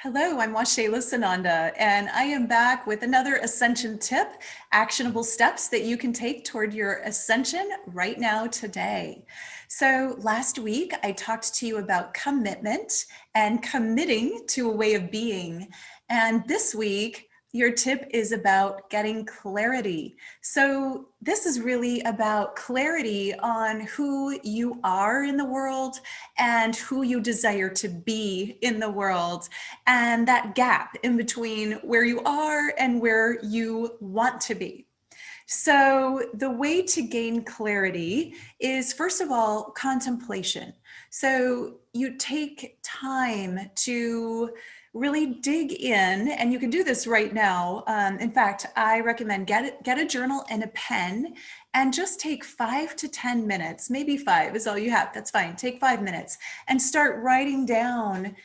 Hello, I'm Washayla Sananda, and I am back with another Ascension tip, actionable steps that you can take toward your ascension right now today. So last week, I talked to you about commitment and committing to a way of being. And this week, your tip is about getting clarity. So this is really about clarity on who you are in the world and who you desire to be in the world, and that gap in between where you are and where you want to be. So the way to gain clarity is, first of all, contemplation. So you take time to really dig in, and you can do this right now. In fact, I recommend get a journal and a pen and just take 5 to 10 minutes, maybe 5 is all you have, that's fine. Take 5 minutes and start writing down,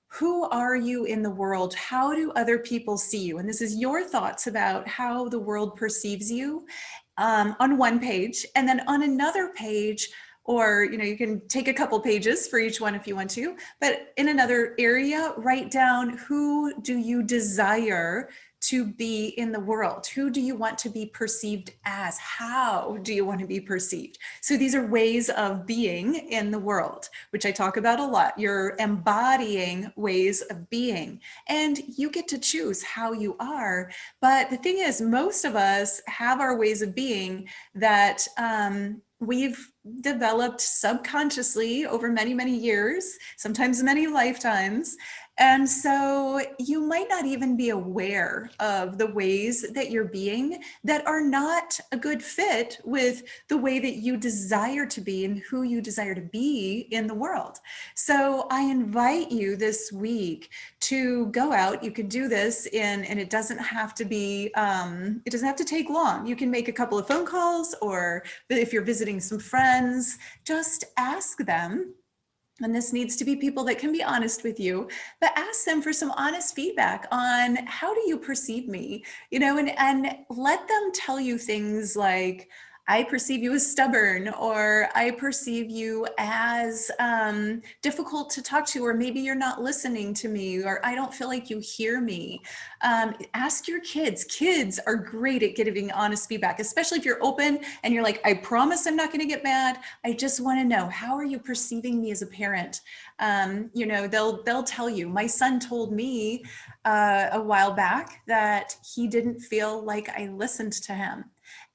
who are you in the world? How do other people see you? And this is your thoughts about how the world perceives you, on one page. And then on another page, or you can take a couple pages for each one if you want to, but in another area, write down, who do you desire to be in the world? Who do you want to be perceived as? How do you want to be perceived? So these are ways of being in the world, which I talk about a lot. You're embodying ways of being, and you get to choose how you are. But the thing is, most of us have our ways of being that we've developed subconsciously over many, many years, sometimes many lifetimes. And so you might not even be aware of the ways that you're being that are not a good fit with the way that you desire to be and who you desire to be in the world. So I invite you this week to go out. You can do this and it doesn't have to be, it doesn't have to take long. You can make a couple of phone calls, or if you're visiting some friends, just ask them. And this needs to be people that can be honest with you, but ask them for some honest feedback on, how do you perceive me? And let them tell you things like, I perceive you as stubborn, or I perceive you as difficult to talk to, or maybe you're not listening to me, or I don't feel like you hear me. Ask your kids. Kids are great at giving honest feedback, especially if you're open and you're like, I promise I'm not going to get mad. I just want to know, how are you perceiving me as a parent? They'll tell you. My son told me a while back that he didn't feel like I listened to him.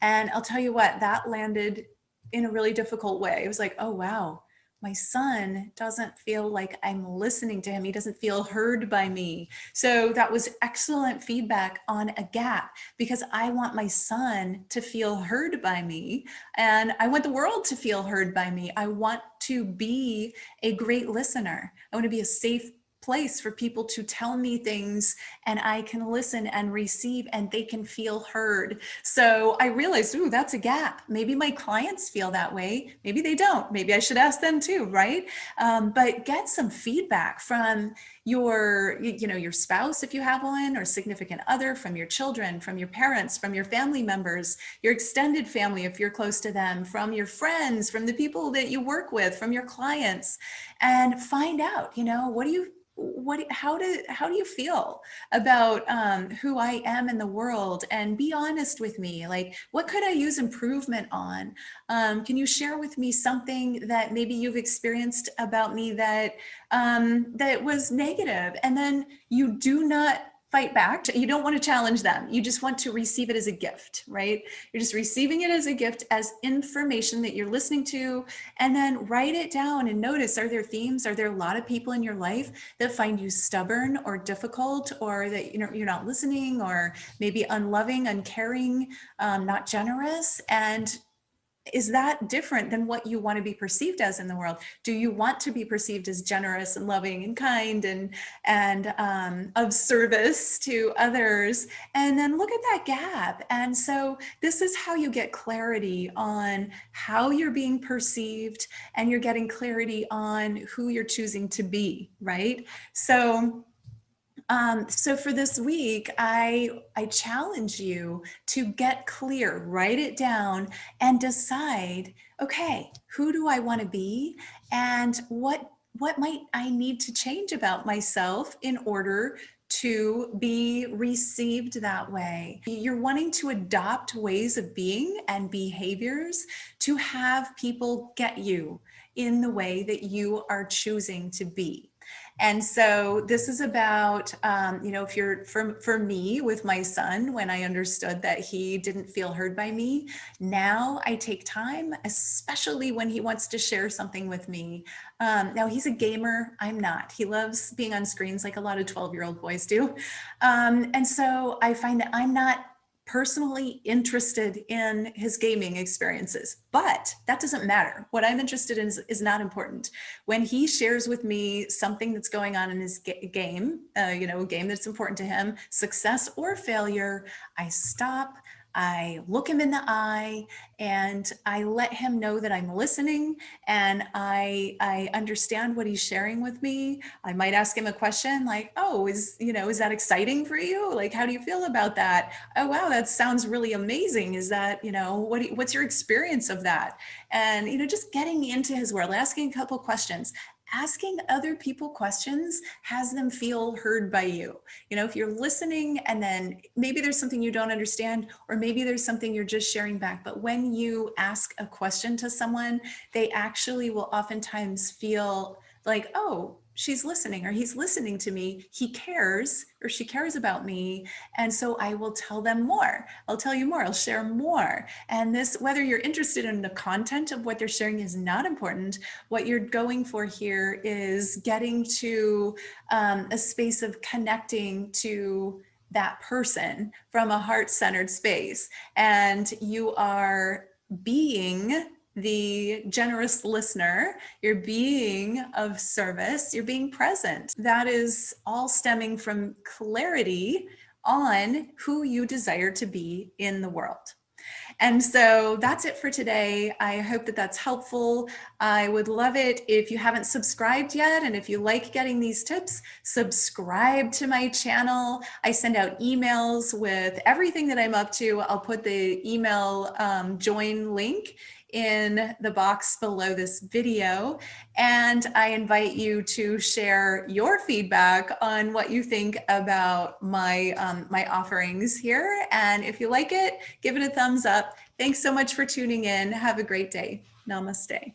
And I'll tell you what, that landed in a really difficult way. It was like, oh, wow, my son doesn't feel like I'm listening to him. He doesn't feel heard by me. So that was excellent feedback on a gap, because I want my son to feel heard by me, and I want the world to feel heard by me. I want to be a great listener. I want to be a safe place for people to tell me things, and I can listen and receive, and they can feel heard. So I realized, ooh, that's a gap. Maybe my clients feel that way. Maybe they don't. Maybe I should ask them too, right? But get some feedback from your spouse, if you have one, or significant other, from your children, from your parents, from your family members, your extended family, if you're close to them, from your friends, from the people that you work with, from your clients, and find out, how do you feel about who I am in the world, and be honest with me. Like, what could I use improvement on? Can you share with me something that maybe you've experienced about me that was negative? And then you do not fight back. You don't want to challenge them. You just want to receive it as a gift, right? You're just receiving it as a gift, as information that you're listening to, and then write it down and notice, are there themes? Are there a lot of people in your life that find you stubborn or difficult, or that you're not listening, or maybe unloving, uncaring, not generous? And is that different than what you want to be perceived as in the world? Do you want to be perceived as generous and loving and kind and of service to others? And then look at that gap. And so this is how you get clarity on how you're being perceived, and you're getting clarity on who you're choosing to be, right? So for this week, I challenge you to get clear, write it down, and decide, okay, who do I want to be, and what what might I need to change about myself in order to be received that way? You're wanting to adopt ways of being and behaviors to have people get you in the way that you are choosing to be. And so this is about, if you're for me with my son, when I understood that he didn't feel heard by me, now I take time, especially when he wants to share something with me. Now he's a gamer, I'm not. He loves being on screens like a lot of 12-year-old boys do. And so I find that I'm not personally interested in his gaming experiences, but that doesn't matter. What I'm interested in is not important. When he shares with me something that's going on in his game, a game that's important to him, success or failure, I stop, I look him in the eye, and I let him know that I'm listening and I understand what he's sharing with me. I might ask him a question like, oh, is that exciting for you? Like, how do you feel about that? Oh, wow, that sounds really amazing. Is that, what's your experience of that? And, just getting into his world, asking a couple questions. Asking other people questions has them feel heard by you. If you're listening and then maybe there's something you don't understand, or maybe there's something you're just sharing back, but when you ask a question to someone, they actually will oftentimes feel like, oh, she's listening or he's listening to me. He cares or she cares about me. And so I will tell them more. I'll tell you more. I'll share more. And this, whether you're interested in the content of what they're sharing is not important. What you're going for here is getting to a space of connecting to that person from a heart-centered space. And you are being the generous listener, you're being of service, you're being present. That is all stemming from clarity on who you desire to be in the world. And so that's it for today. I hope that that's helpful. I would love it if you haven't subscribed yet. And if you like getting these tips, subscribe to my channel. I send out emails with everything that I'm up to. I'll put the email join link in the box below this video. And I invite you to share your feedback on what you think about my offerings here. And if you like it, give it a thumbs up. Thanks so much for tuning in. Have a great day. Namaste.